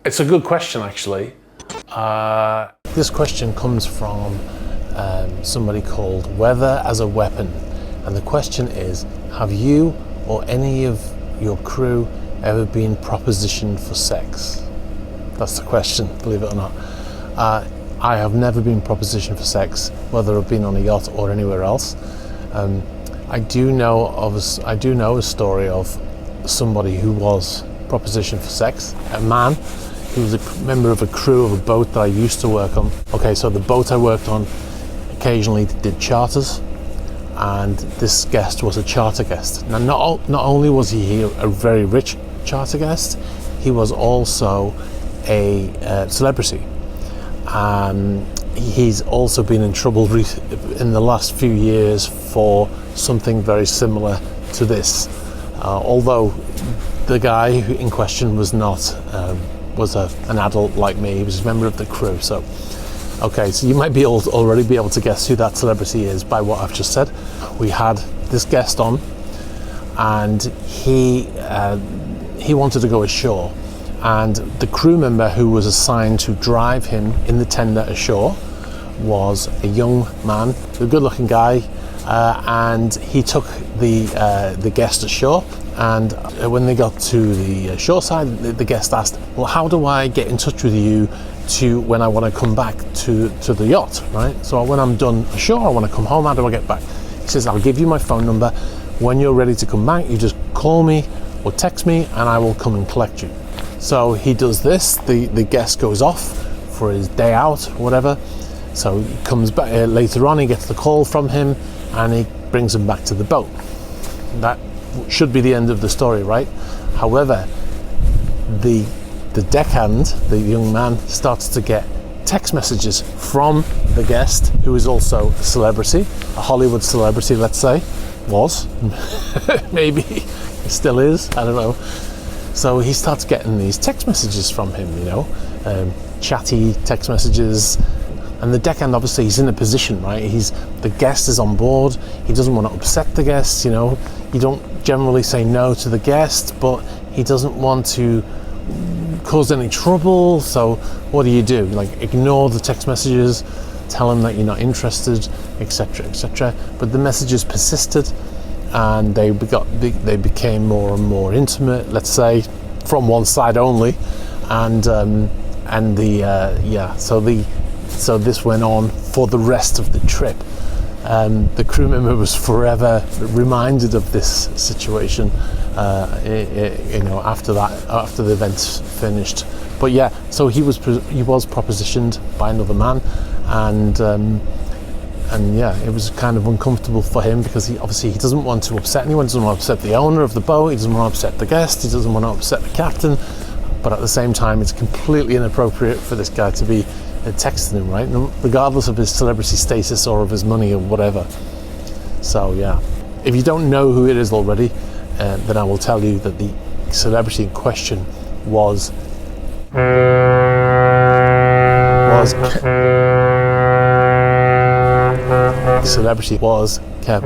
It's a good question, actually. This question comes from somebody called Weather as a Weapon. And the question is, have you or any of your crew ever been propositioned for sex? That's the question, believe it or not. I have never been propositioned for sex, whether I've been on a yacht or anywhere else. I do know a story of somebody who was propositioned for sex, a man who was a member of a crew of a boat that I used to work on. Okay, so the boat I worked on occasionally did charters, and this guest was a charter guest. Now, not only was he a very rich charter guest, he was also a celebrity. He's also been in trouble in the last few years for something very similar to this. Although the guy in question was not an adult like me, he was a member of the crew. So, okay, so you might already be able to guess who that celebrity is by what I've just said. We had this guest on, and he wanted to go ashore. And the crew member who was assigned to drive him in the tender ashore was a young man, a good-looking guy, and he took the guest ashore. And when they got to the shore side, the guest asked, "Well, how do I get in touch with you when I want to come back to the yacht, right? So when I'm done ashore, I want to come home. How do I get back?" He says, "I'll give you my phone number. When you're ready to come back, you just call me or text me, and I will come and collect you." So he does this. The guest goes off for his day out, whatever. So he comes back later on. He gets the call from him, and he brings him back to the boat. That should be the end of the story, right? However, the deckhand, the young man, starts to get text messages from the guest, who is also a celebrity, a Hollywood celebrity, let's say, was, maybe still is, I don't know. So he starts getting these text messages from him, chatty text messages. And the deckhand, obviously, he's in a position, right? The guest is on board. He doesn't want to upset the guest, You don't generally say no to the guest, but he doesn't want to cause any trouble. So what do? Like, ignore the text messages, tell him that you're not interested, etc., etc. But the messages persisted, and they became more and more intimate, let's say, from one side only. So this went on for the rest of the trip. The crew member was forever reminded of this situation, after the event finished. But yeah, so he was propositioned by another man, and yeah, it was kind of uncomfortable for him, because he doesn't want to upset anyone. He doesn't want to upset the owner of the boat. He doesn't want to upset the guest. He doesn't want to upset the captain. But at the same time, it's completely inappropriate for this guy to be texting him, right? Regardless of his celebrity status or of his money or whatever. So yeah, if you don't know who it is already, then I will tell you that the celebrity in question was Kev.